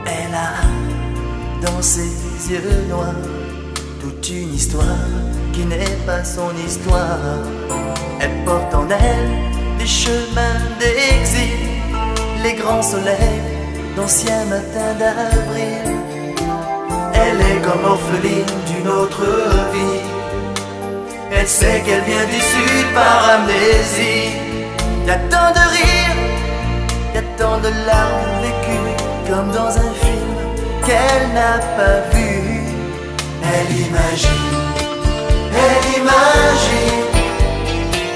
Elle a dans ses yeux noirs toute une histoire qui n'est pas son histoire. Elle porte en elle les chemins d'exil, les grands soleils d'anciens matins d'avril. Elle est comme orpheline d'une autre vie. Elle sait qu'elle vient du sud par amnésie. Y a tant de rires, y a tant de larmes vécues, comme dans un film qu'elle n'a pas vu. Elle imagine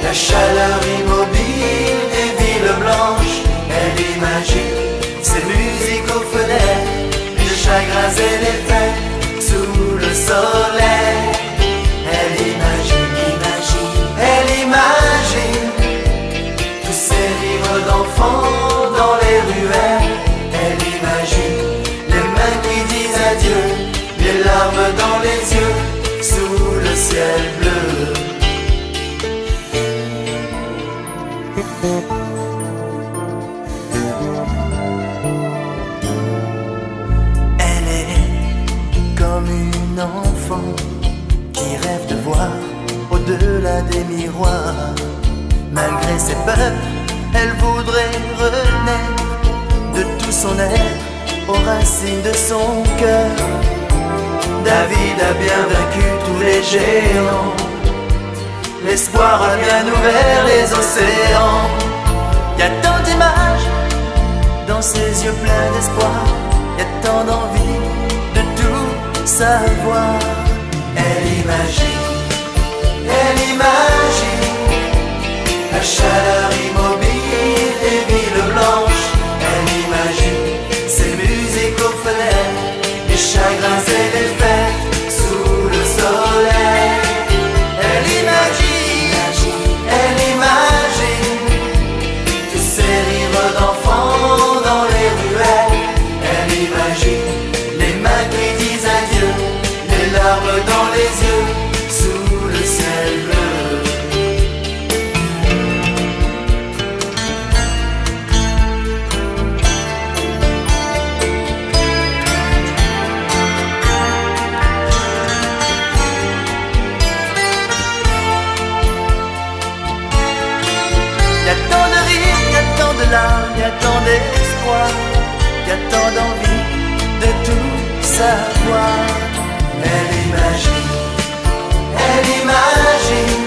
la chaleur immobile des villes blanches. Elle imagine ces musiques aux fenêtres, les chagrins et les fêtes sous le soleil. Elle imagine tous ces rires d'enfants dans les ruelles. Elle imagine les mains qui disent adieu, les larmes dans les yeux sous le ciel bleu. Elle est comme une enfant qui rêve de voir au-delà des miroirs. Malgré ses peurs, elle voudrait renaître de tout son être aux racines de son cœur. David a bien vaincu tous les géants, l'espoir a bien ouvert les océans. Y a tant d'images dans ses yeux pleins d'espoir, y a tant d'envie de tout savoir. Elle imagine la chaleur immobile des villes blanches. Elle imagine ces musiques aux fenêtres, les chagrins et les fêtes sous le soleil. Elle imagine tous ces rires d'enfants dans les ruelles. Elle imagine les mains qui disent adieu, les larmes dans les yeux sous le ciel bleu. Y a tant de rires, y a tant de larmes, y a tant d'espoir, y a tant d'envie de tout savoir. Elle imagine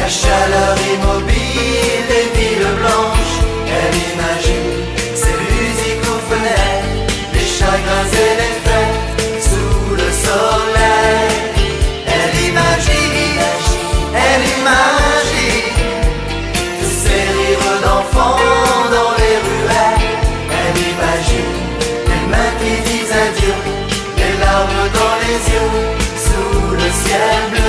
la chaleur immobile des villes blanches. Elle imagine ces musiques aux fenêtres, les chagrins et les fêtes sous le soleil. Elle imagine tous ces rires d'enfants dans les ruelles. Elle imagine les mains qui disent adieu, les larmes dans les yeux sous le ciel bleu.